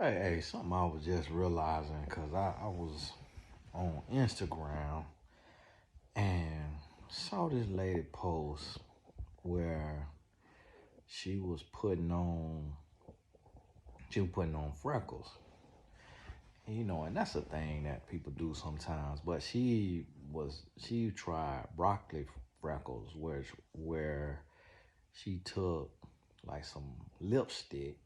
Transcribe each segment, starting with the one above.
Hey, something I was just realizing because I was on Instagram and saw this lady post where she was putting on freckles. And that's a thing that people do sometimes. But she tried broccoli freckles where she took like some lipstick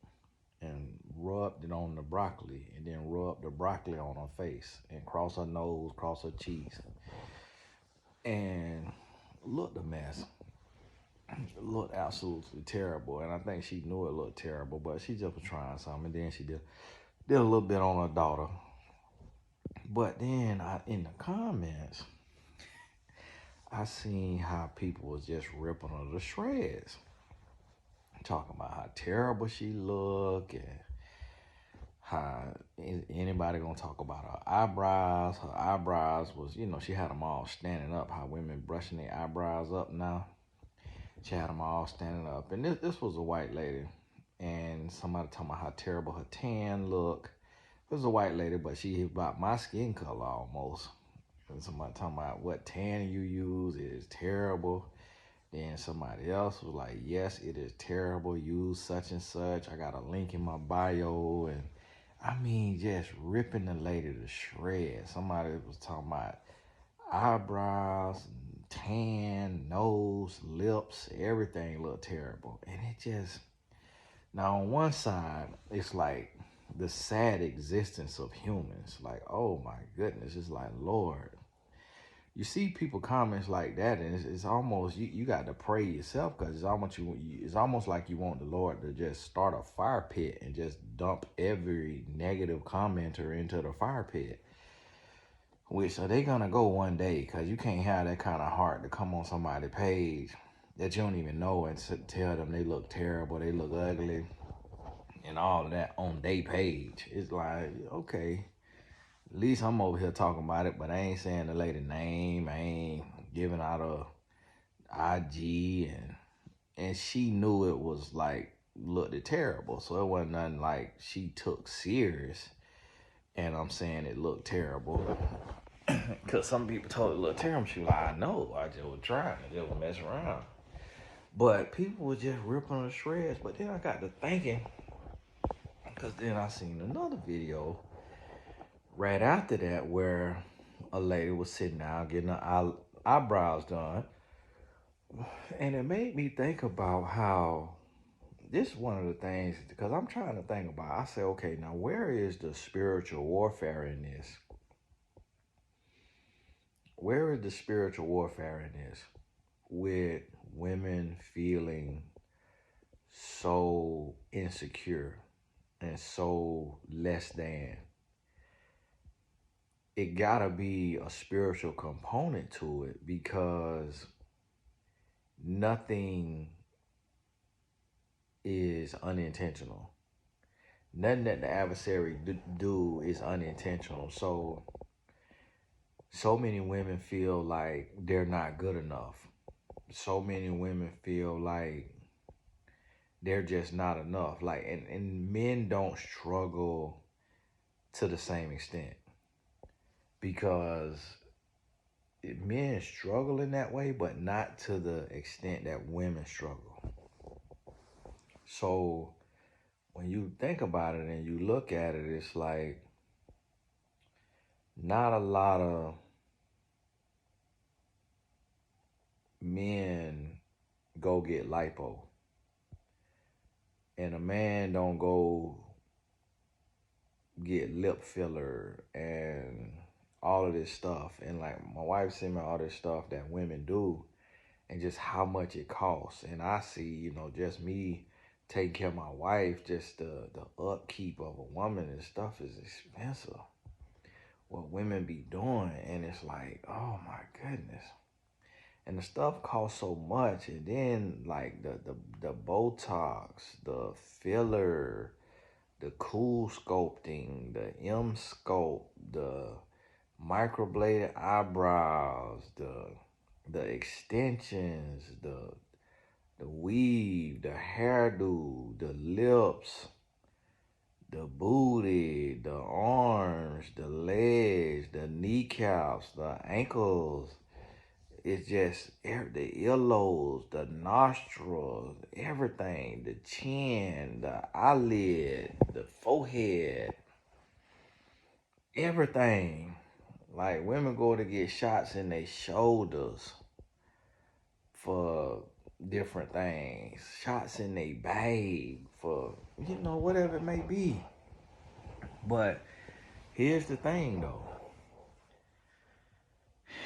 and rubbed it on the broccoli and then rubbed the broccoli on her face and cross her nose, cross her cheeks, and looked a mess. It looked absolutely terrible. And I think she knew it looked terrible, but she just was trying something. And then she did a little bit on her daughter. But then in the comments, I seen how people was just ripping her to shreds, talking about how terrible she looked and how anybody gonna talk about her eyebrows. Her eyebrows was, she had them all standing up. How women brushing their eyebrows up now. She had them all standing up, and this was a white lady, and somebody talking about how terrible her tan look. It was a white lady, but she about my skin color almost. And somebody talking about what tan you use, it is terrible. Then somebody else was like, yes, it is terrible. Use such and such. I got a link in my bio. And I mean, just ripping the lady to shreds. Somebody was talking about eyebrows, tan, nose, lips, everything looked terrible. And it just, now on one side, it's like the sad existence of humans. Like, oh my goodness, it's like, Lord, you see people comments like that, and it's almost you got to pray yourself because it's almost like you want the Lord to just start a fire pit and just dump every negative commenter into the fire pit. Which are they gonna go one day? Because you can't have that kind of heart to come on somebody's page that you don't even know and tell them they look terrible, they look ugly, and all of that on their page. It's like, okay, at least I'm over here talking about it, but I ain't saying the lady name. I ain't giving out a IG, and she knew it was like looked terrible. So it wasn't nothing like she took serious. And I'm saying it looked terrible. Cause some people told it looked terrible. She was like, I know, I just was trying, I just was messing around. But people were just ripping her to shreds. But then I got to thinking, cause then I seen another video right after that where a lady was sitting down getting her eyebrows done. And it made me think about how this is one of the things, because I'm trying to think about, I say, okay, now where is the spiritual warfare in this? Where is the spiritual warfare in this? With women feeling so insecure and so less than. It gotta be a spiritual component to it because nothing is unintentional. Nothing that the adversary do is unintentional. So many women feel like they're not good enough. So many women feel like they're just not enough. Like, and men don't struggle to the same extent because men struggle in that way, but not to the extent that women struggle. So when you think about it and you look at it, it's like not a lot of men go get lipo, and a man don't go get lip filler and all of this stuff. And like my wife sent me all this stuff that women do and just how much it costs. And I see, just me taking care of my wife, just the upkeep of a woman and stuff is expensive. What women be doing, and it's like, oh my goodness. And the stuff costs so much, and then like the Botox, the filler, the cool sculpting, the M sculpt, the microbladed eyebrows, the extensions, the weave, the hairdo, the lips, the booty, the arms, the legs, the kneecaps, the ankles. It's just the earlobes, the nostrils, everything, the chin, the eyelid, the forehead, everything. Like women go to get shots in their shoulders for different things, shots in their bag for, whatever it may be. But here's the thing though,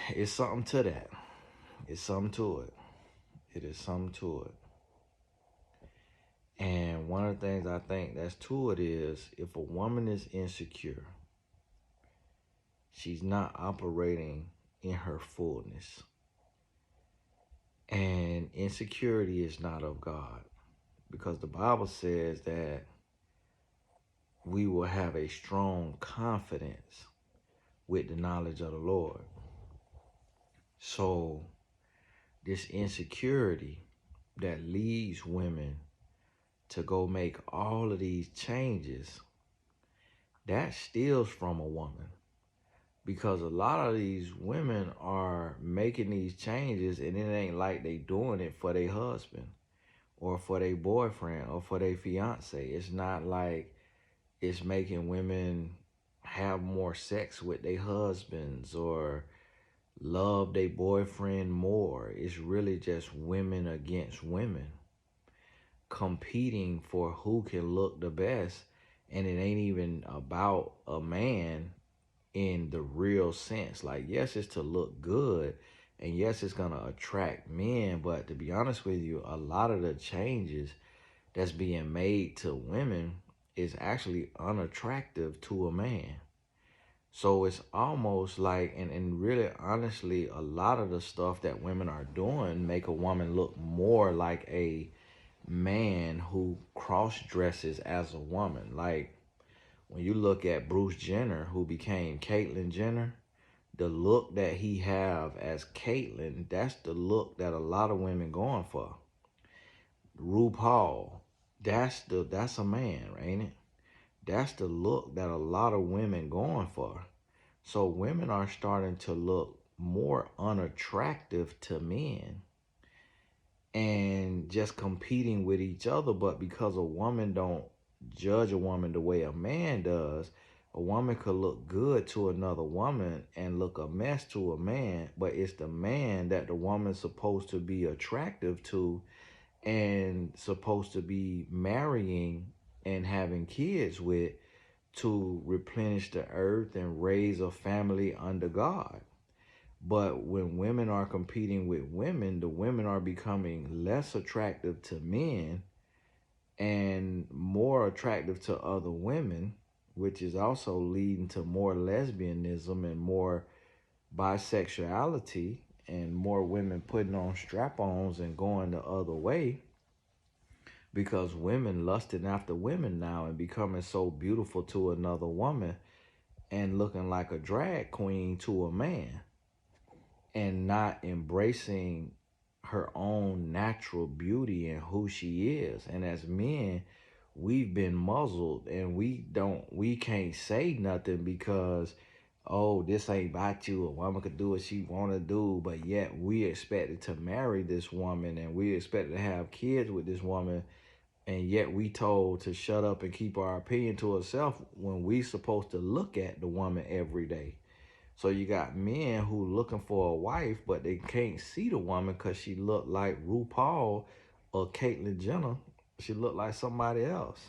it's something to that. It's something to it. It is something to it. And one of the things I think that's to it is if a woman is insecure, she's not operating in her fullness. And insecurity is not of God, because the Bible says that we will have a strong confidence with the knowledge of the Lord. So this insecurity that leads women to go make all of these changes, that steals from a woman. Because a lot of these women are making these changes and it ain't like they doing it for their husband or for their boyfriend or for their fiance. It's not like it's making women have more sex with their husbands or love their boyfriend more. It's really just women against women competing for who can look the best. And it ain't even about a man in the real sense. Like, yes, it's to look good, and yes, it's gonna attract men, but to be honest with you, a lot of the changes that's being made to women is actually unattractive to a man. So it's almost like, and really honestly, a lot of the stuff that women are doing make a woman look more like a man who cross dresses as a woman. Like when you look at Bruce Jenner, who became Caitlyn Jenner, the look that he have as Caitlyn, that's the look that a lot of women going for. RuPaul, that's a man, ain't it? That's the look that a lot of women going for. So women are starting to look more unattractive to men and just competing with each other. But because a woman don't judge a woman the way a man does, a woman could look good to another woman and look a mess to a man, but it's the man that the woman's supposed to be attractive to and supposed to be marrying and having kids with to replenish the earth and raise a family under God. But when women are competing with women, the women are becoming less attractive to men and more attractive to other women, which is also leading to more lesbianism and more bisexuality and more women putting on strap-ons and going the other way, because women lusting after women now and becoming so beautiful to another woman and looking like a drag queen to a man and not embracing her own natural beauty and who she is. And as men, we've been muzzled and we can't say nothing because, oh, this ain't about you. A woman could do what she want to do, but yet we expected to marry this woman and we expected to have kids with this woman, and yet we told to shut up and keep our opinion to ourselves when we supposed to look at the woman every day. So you got men who looking for a wife, but they can't see the woman because she look like RuPaul or Caitlyn Jenner. She look like somebody else.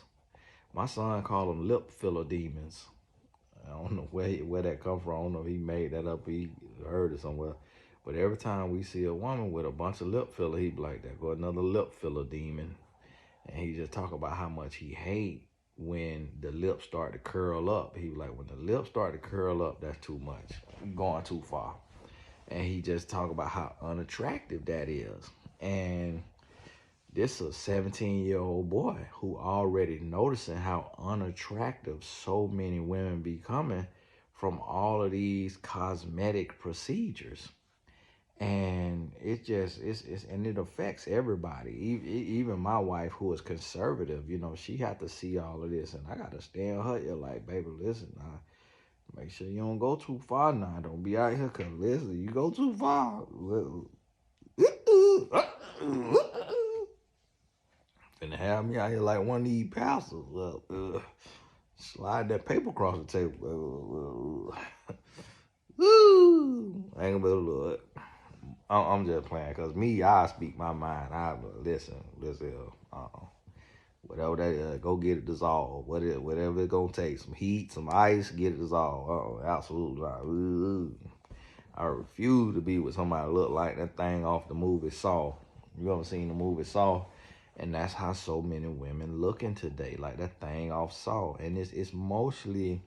My son called them lip filler demons. I don't know where that come from. I don't know if he made that up. He heard it somewhere. But every time we see a woman with a bunch of lip filler, he be like, there go another lip filler demon. And he just talk about how much he hate when the lips start to curl up. He was like, when the lips start to curl up, that's too much. You're going too far. And he just talk about how unattractive that is. And this is a 17-year-old boy who already noticing how unattractive so many women becoming from all of these cosmetic procedures. And and it affects everybody. Even my wife, who is conservative, she had to see all of this, and I got to stand her ear like, baby, listen, make sure you don't go too far now. Don't be out here, cause listen, you go too far. And have me out here like one of these pastors. Slide that paper across the table. I ain't gonna be able to do it. I'm just playing, cause me, I speak my mind. I listen, whatever that is, go get it dissolved. Whatever it's gonna take, some heat, some ice, get it dissolved. Absolutely not. I refuse to be with somebody that look like that thing off the movie Saw. You ever seen the movie Saw? And that's how so many women looking today, like that thing off Saw. And it's mostly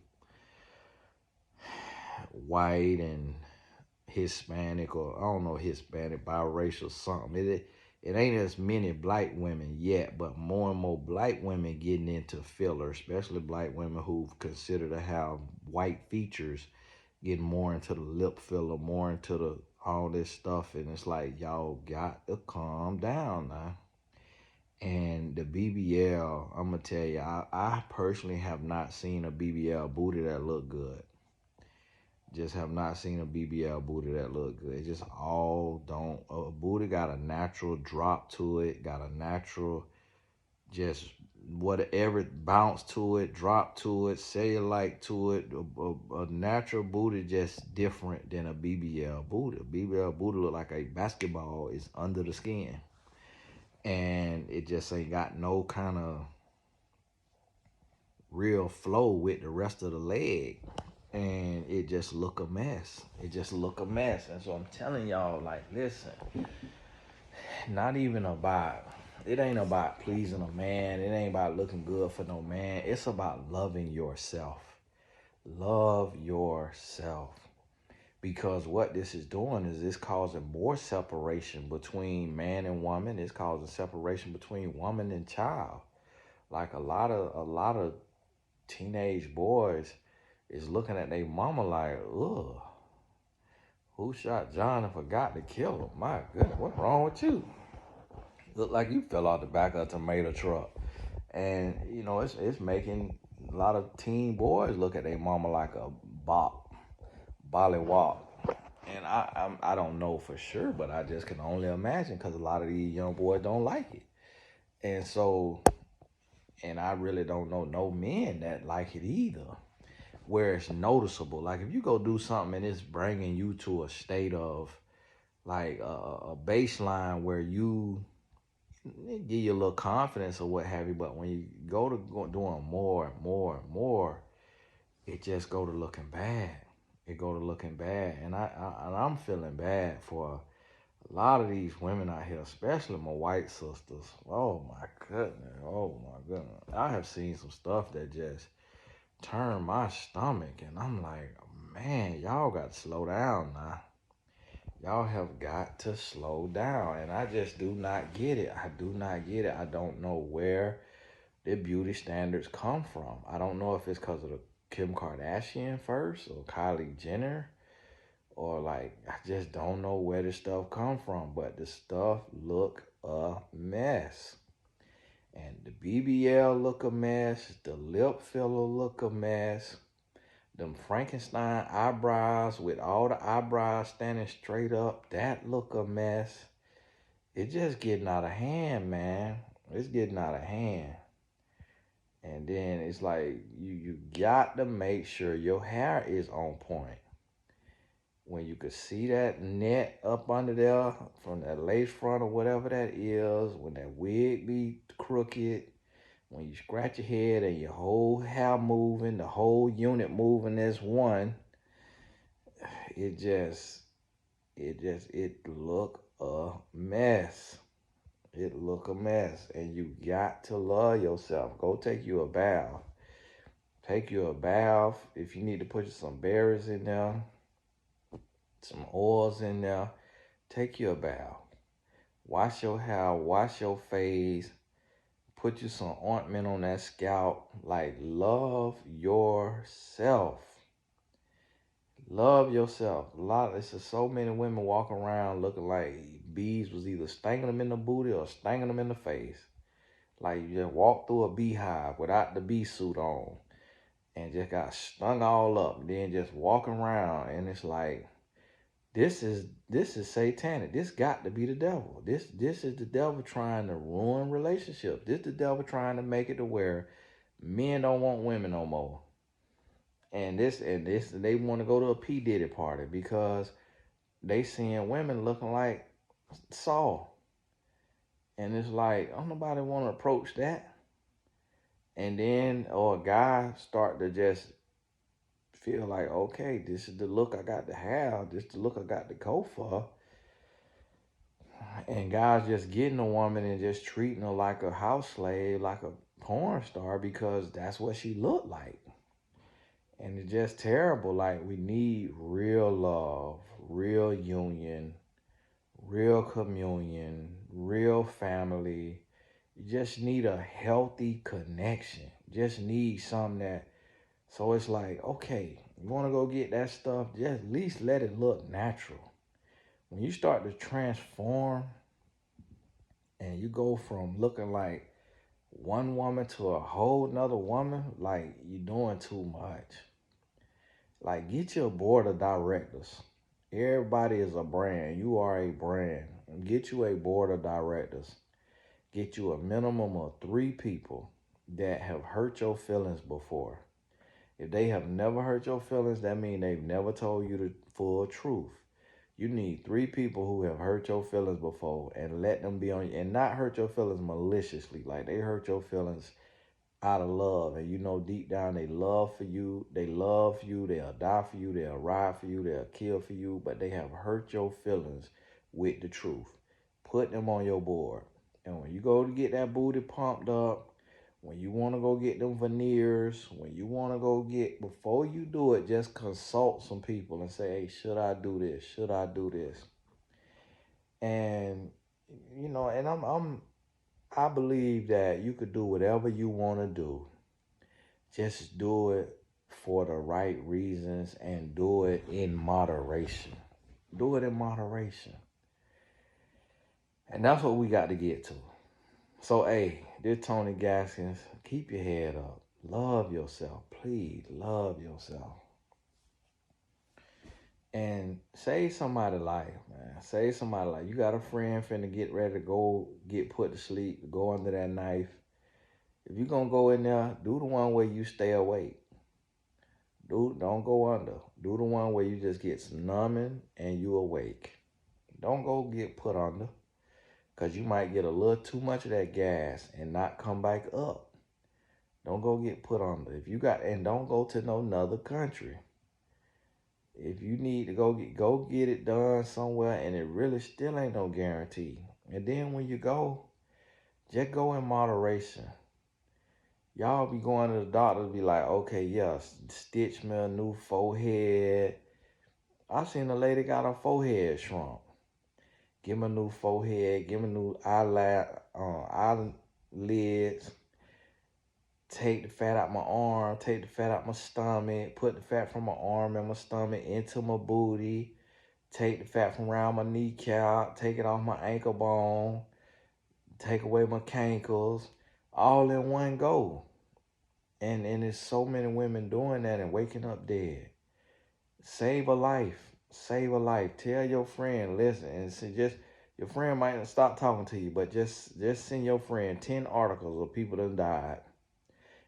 white and Hispanic, or I don't know, Hispanic, biracial, something. It ain't as many black women yet, but more and more black women getting into filler, especially black women who consider to have white features, getting more into the lip filler, more into the all this stuff. And it's like, y'all got to calm down now. And the BBL, I'm gonna tell you, I personally have not seen a BBL booty that look good. Just have not seen a BBL booty that look good. It just all don't. A booty got a natural drop to it, got a natural just whatever bounce to it, drop to it, cellulite to it. A natural booty just different than a BBL booty. A BBL booty look like a basketball is under the skin. And it just ain't got no kind of real flow with the rest of the leg. And it just look a mess. It just look a mess. And so I'm telling y'all, like, listen, it ain't about pleasing a man. It ain't about looking good for no man. It's about loving yourself. Love yourself. Because what this is doing is it's causing more separation between man and woman. It's causing separation between woman and child. Like a lot of teenage boys is looking at their mama like, ugh, who shot John and forgot to kill him? My goodness, what's wrong with you? Look like you fell out the back of a tomato truck. And, it's making a lot of teen boys look at their mama like a bollywop. And I don't know for sure, but I just can only imagine, because a lot of these young boys don't like it. And so, and I really don't know no men that like it either, where it's noticeable. Like if you go do something and it's bringing you to a state of like a baseline where you give you a little confidence or what have you, but when you go doing more and more and more, it just go to looking bad. It go to looking bad, and I'm feeling bad for a lot of these women out here, especially my white sisters. Oh my goodness. I have seen some stuff that just turned my stomach, and I'm like, man, y'all got to slow down now. Y'all have got to slow down, and I just do not get it. I do not get it. I don't know where the beauty standards come from. I don't know if it's because of the Kim Kardashian first or Kylie Jenner, or like, I just don't know where this stuff come from, but the stuff look a mess. And the BBL look a mess. The lip filler look a mess. Them Frankenstein eyebrows with all the eyebrows standing straight up, that look a mess. It's just getting out of hand, man. It's getting out of hand. And then it's like, you got to make sure your hair is on point. When you could see that net up under there from that lace front or whatever that is, when that wig be crooked, when you scratch your head and your whole hair moving, the whole unit moving as one, it look a mess. It look a mess. And you got to love yourself. Go take you a bath. Take you a bath. If you need to put some berries in there, some oils in there, take you a bath. Wash your hair, wash your face, put you some ointment on that scalp. Like, love yourself. Love yourself. It's just so many women walking around looking like bees was either stinging them in the booty or stinging them in the face. Like you just walk through a beehive without the bee suit on and just got stung all up. Then just walking around and it's like this is satanic. This got to be the devil. This is the devil trying to ruin relationships. This the devil trying to make it to where men don't want women no more. And they want to go to a P Diddy party because they seeing women looking like Saul. And it's like, don't nobody want to approach that. And then, or a guy start to just feel like, okay, this is the look I got to have. This is the look I got to go for. And guys just getting a woman and just treating her like a house slave, like a porn star, because that's what she looked like. And it's just terrible. Like, we need real love, real union, real communion, real family. You just need a healthy connection. Just need something that, so it's like, okay, you want to go get that stuff, just at least let it look natural. When you start to transform and you go from looking like one woman to a whole nother woman, like you're doing too much. Like, get your board of directors. Everybody is a brand. You are a brand. Get you a board of directors. Get you a minimum of 3 people that have hurt your feelings before. If they have never hurt your feelings, that means they've never told you the full truth. You need 3 people who have hurt your feelings before and let them be on you, and not hurt your feelings maliciously. Like, they hurt your feelings out of love, and you know deep down they love you, they'll die for you, they'll ride for you, they'll kill for you, but they have hurt your feelings with the truth. Put them on your board. And when you go to get that booty pumped up, when you want to go get them veneers, when you want to go get, before you do it, just consult some people and say, hey, should I do this? Should I do this? And, you know, and I believe that you could do whatever you want to do. Just do it for the right reasons and do it in moderation. Do it in moderation. And that's what we got to get to. So, hey, this Tony Gaskins, keep your head up. Love yourself. Please, love yourself. And save somebody's life, man. Save somebody's life. You got a friend finna get ready to go get put to sleep, go under that knife. If you're going to go in there, do the one where you stay awake. Don't go under. Do the one where you just get some numbing and you awake. Don't go get put under, because you might get a little too much of that gas and not come back up. Don't go get put under. And don't go to no another country. If you need to go get it done somewhere, and it really still ain't no guarantee. And then when you go, just go in moderation. Y'all be going to the doctor to be like, okay, yeah, stitch me a new forehead. I seen a lady got her forehead shrunk. Give me a new forehead. Give me new eyelids. Take the fat out my arm. Take the fat out my stomach. Put the fat from my arm and my stomach into my booty. Take the fat from around my kneecap. Take it off my ankle bone. Take away my cankles. All in one go. And there's so many women doing that and waking up dead. Save a life. Save a life. Tell your friend, listen, and just your friend might not stop talking to you, but just send your friend 10 articles of people that died.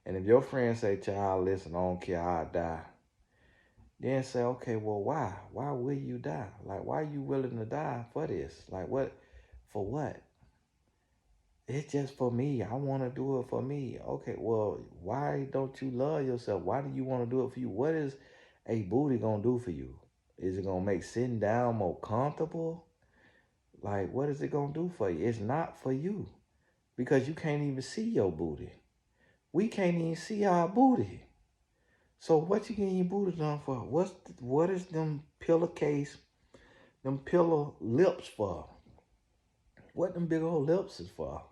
And if your friend say, child, listen, I don't care how I die, then say, okay, well, why? Why will you die? Like, why are you willing to die for this? Like, what? For what? It's just for me. I want to do it for me. Okay, well, why don't you love yourself? Why do you want to do it for you? What is a booty going to do for you? Is it going to make sitting down more comfortable? Like, what is it going to do for you? It's not for you, because you can't even see your booty. We can't even see our booty. So what you getting your booty done for? What is them pillowcase, them pillow lips for? What them big old lips is for?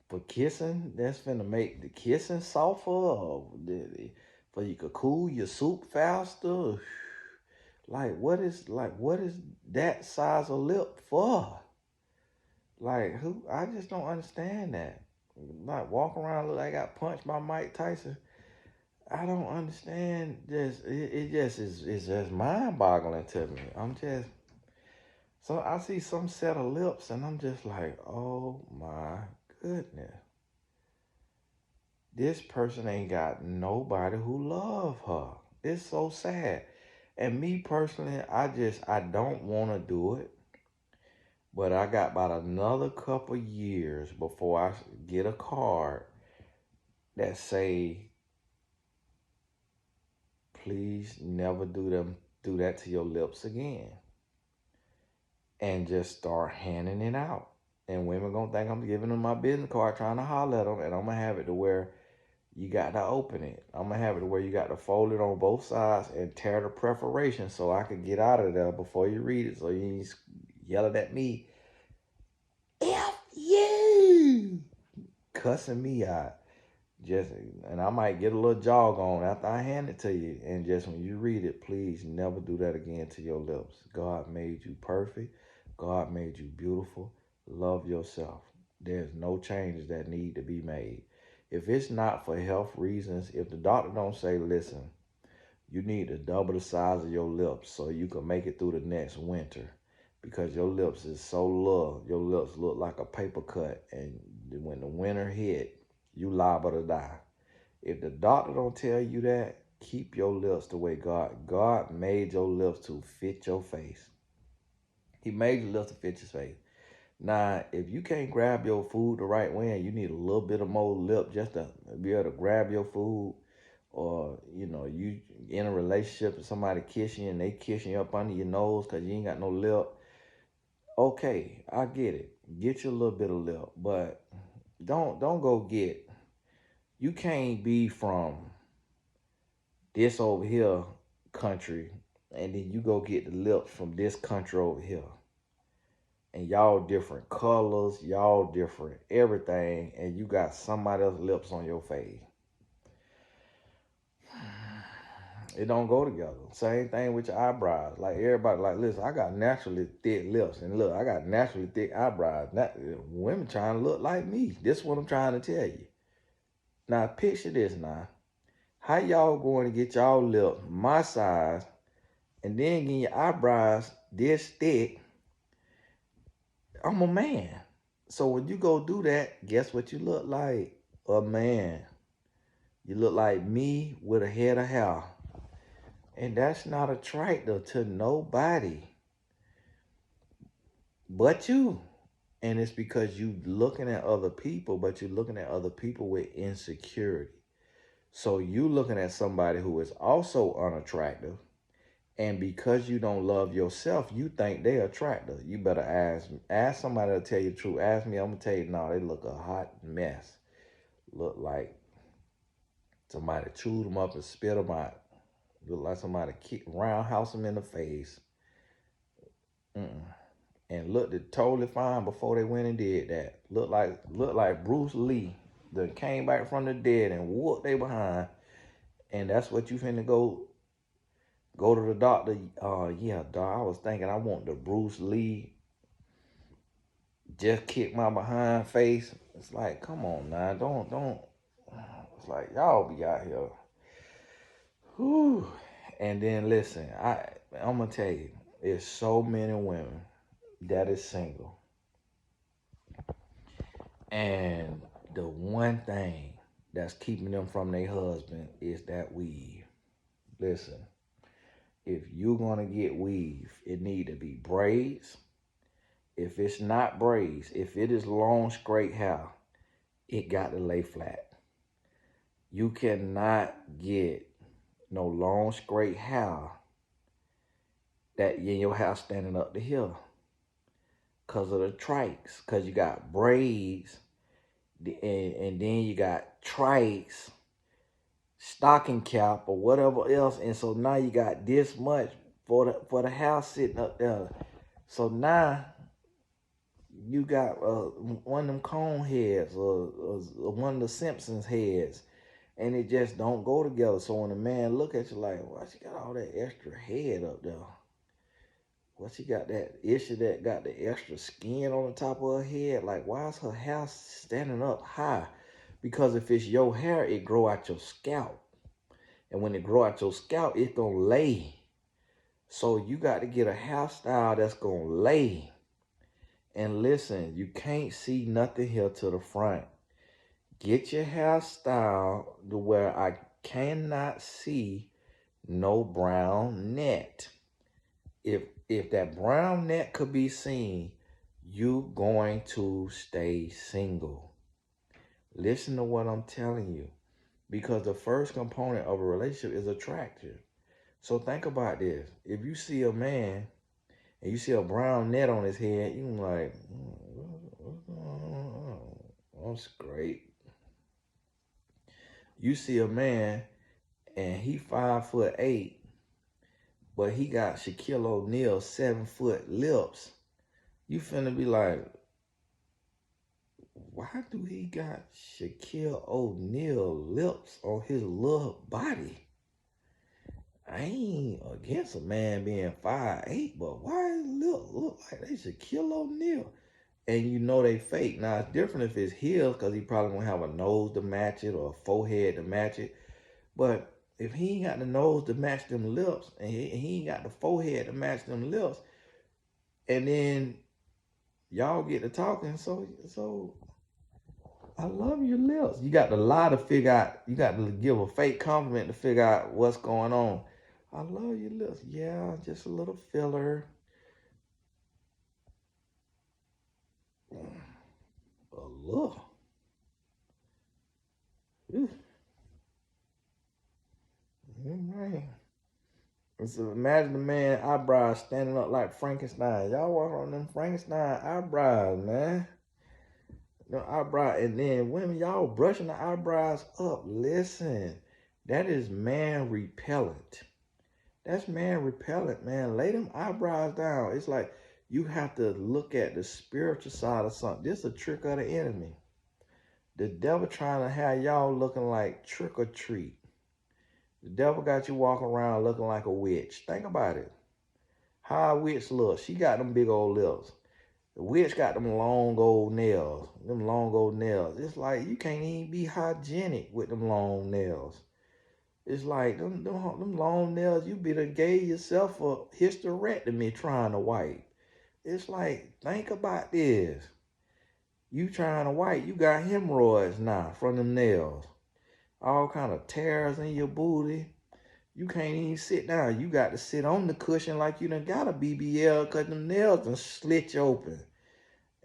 For kissing? That's finna make the kissing softer, or for you could cool your soup faster? what is that size of lip for? Like who? I just don't understand that. Like walk around look like I got punched by Mike Tyson. I don't understand. It just is. It's just mind boggling to me. I'm just so I see some set of lips and I'm just like, oh my goodness. This person ain't got nobody who love her. It's so sad. And me personally, I don't want to do it. But I got about another couple years before I get a card that say, please never do that to your lips again. And just start handing it out. And women gonna think I'm giving them my business card trying to holler at them, and I'm gonna have it to where you got to open it. I'm gonna have it to where you got to fold it on both sides and tear the perforation so I can get out of there before you read it. So you ain't yelling at me, F you, cussing me out. Just and I might get a little jog on after I hand it to you. And just when you read it, please never do that again to your lips. God made you perfect. God made you beautiful. Love yourself. There's no changes that need to be made. If it's not for health reasons, if the doctor don't say, listen, you need to double the size of your lips so you can make it through the next winter because your lips is so low, your lips look like a paper cut, and when the winter hit, you liable to die. If the doctor don't tell you that, keep your lips the way God made your lips to fit your face. He made your lips to fit your face. Now, if you can't grab your food the right way and you need a little bit of more lip just to be able to grab your food, or, you in a relationship and somebody kiss you and they kissing you up under your nose because you ain't got no lip, okay, I get it. Get you a little bit of lip, but don't go get, you can't be from this over here country and then you go get the lips from this country over here. And y'all different colors, y'all different everything, and you got somebody else's lips on your face. It don't go together. Same thing with your eyebrows. Like everybody, like, listen, I got naturally thick lips, and look, I got naturally thick eyebrows. Women trying to look like me. This is what I'm trying to tell you. Now, picture this now. How y'all going to get y'all lips my size, and then get your eyebrows this thick? I'm a man. So when you go do that, guess what you look like? A man. You look like me with a head of hair. And that's not attractive to nobody but you. And it's because you looking at other people, but you're looking at other people with insecurity. So you looking at somebody who is also unattractive, and because you don't love yourself, you think they're attractive. You better ask somebody to tell you the truth. Ask me, I'm gonna tell you, no, they look a hot mess. Look like somebody chewed them up and spit them out. Look like somebody roundhouse them in the face. And looked totally fine before they went and did that. Look like Bruce Lee that came back from the dead and whooped they behind. And that's what you finna go to the doctor. Yeah, doc, I was thinking I want the Bruce Lee just kick my behind face. It's like, come on now, don't. It's like y'all be out here. Whew. And then listen, I'm gonna tell you, there's so many women that is single. And the one thing that's keeping them from their husband is that weave. Listen, if you're gonna get weave, it need to be braids. If it's not braids, if it is long straight hair, it got to lay flat. You cannot get no long straight hair that your hair standing up the hill because of the trikes. Because you got braids and then you got trikes, stocking cap or whatever else. And so now you got this much for the house sitting up there. So now you got one of them cone heads or one of the Simpsons heads. And it just don't go together. So when a man look at you like, why she got all that extra head up there? Why she got that issue that got the extra skin on the top of her head? Like, why is her hair standing up high? Because if it's your hair, it grow out your scalp. And when it grow out your scalp, it's gonna lay. So you got to get a hairstyle that's gonna lay. And listen, you can't see nothing here to the front. Get your hairstyle to where I cannot see no brown net. If that brown net could be seen, you going to stay single. Listen to what I'm telling you. Because the first component of a relationship is attraction. So think about this. If you see a man and you see a brown net on his head, you like, what's going on? That's great. You see a man and he 5'8", but he got Shaquille O'Neal 7-foot lips. You finna be like, why do he got Shaquille O'Neal lips on his little body? I ain't against a man being 5'8", but why his lips look like they Shaquille O'Neal? And you know they fake. Now, it's different if it's his, because he probably won't have a nose to match it or a forehead to match it. But if he ain't got the nose to match them lips, and he ain't got the forehead to match them lips, and then y'all get to talking, so I love your lips. You got to lie to figure out, you got to give a fake compliment to figure out what's going on. I love your lips. Yeah, just a little filler. A little. Man. So imagine the man eyebrows standing up like Frankenstein. Y'all walk on them Frankenstein eyebrows, man. No eyebrow, and then women, y'all brushing the eyebrows up. Listen, that is man repellent. That's man repellent, man. Lay them eyebrows down. It's like you have to look at the spiritual side of something. This is a trick of the enemy. The devil trying to have y'all looking like trick or treat. The devil got you walking around looking like a witch. Think about it. How a witch look? She got them big old lips. The witch got them long old nails. Them long old nails. It's like you can't even be hygienic with them long nails. It's like them long nails, you better gave yourself a hysterectomy trying to wipe. It's like, think about this. You trying to wipe, you got hemorrhoids now from them nails. All kind of tears in your booty. You can't even sit down. You got to sit on the cushion like you done got a BBL because them nails done slit you open.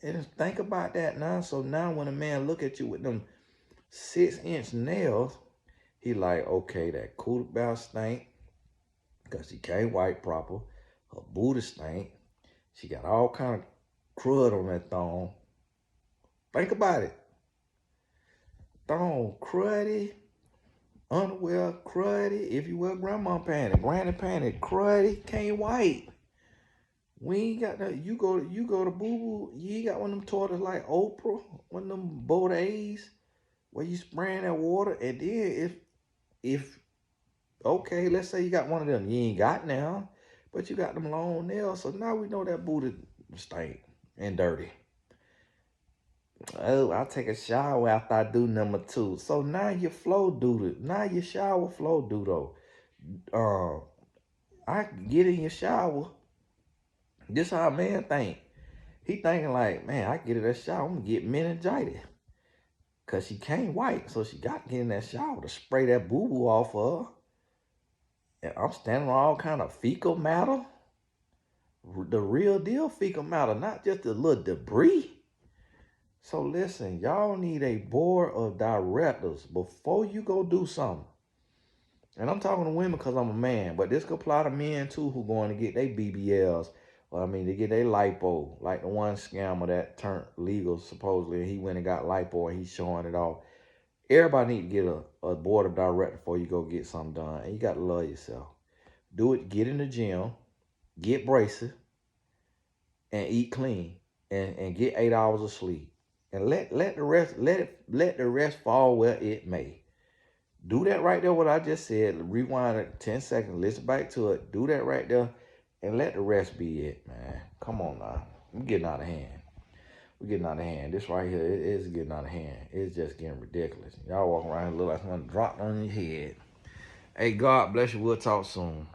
And think about that now. So now when a man look at you with them 6-inch nails, he like, okay, that cootie bow stink because she can't wipe proper. Her booty stink. She got all kind of crud on that thong. Think about it. Thong cruddy. Underwear cruddy. If you wear grandma panty, granny panty cruddy, can't wipe. We ain't got that. You go to Boo Boo. You ain't got one of them toilets like Oprah, one of them bidets where you spraying that water. And then if okay, let's say you got one of them, you ain't got now, but you got them long nails. So now we know that booty stink and dirty. Oh, I take a shower after I do number 2. So now your flow doodle. Now your shower flow doodle. I get in your shower. This how a man think. He thinking like, man, I get in that shower, I'm gonna get meningitis. Cause she can't wipe, so she got to get in that shower to spray that boo-boo off of her. And I'm standing on all kind of fecal matter. The real deal fecal matter, not just a little debris. So listen, y'all need a board of directors before you go do something. And I'm talking to women because I'm a man, but this could apply to men too who going to get their BBLs. Well, I mean, they get their lipo, like the one scammer that turned legal supposedly, and he went and got lipo and he's showing it off. Everybody need to get a board of directors before you go get something done. And you got to love yourself. Do it, get in the gym, get braces, and eat clean, and get 8 hours of sleep. And let the rest fall where it may. Do that right there, what I just said. Rewind it 10 seconds, listen back to it. Do that right there, and let the rest be it, man. Come on now. We're getting out of hand. We're getting out of hand. This right here, it is getting out of hand. It's just getting ridiculous. Y'all walking around here look like someone dropped on your head. Hey, God bless you. We'll talk soon.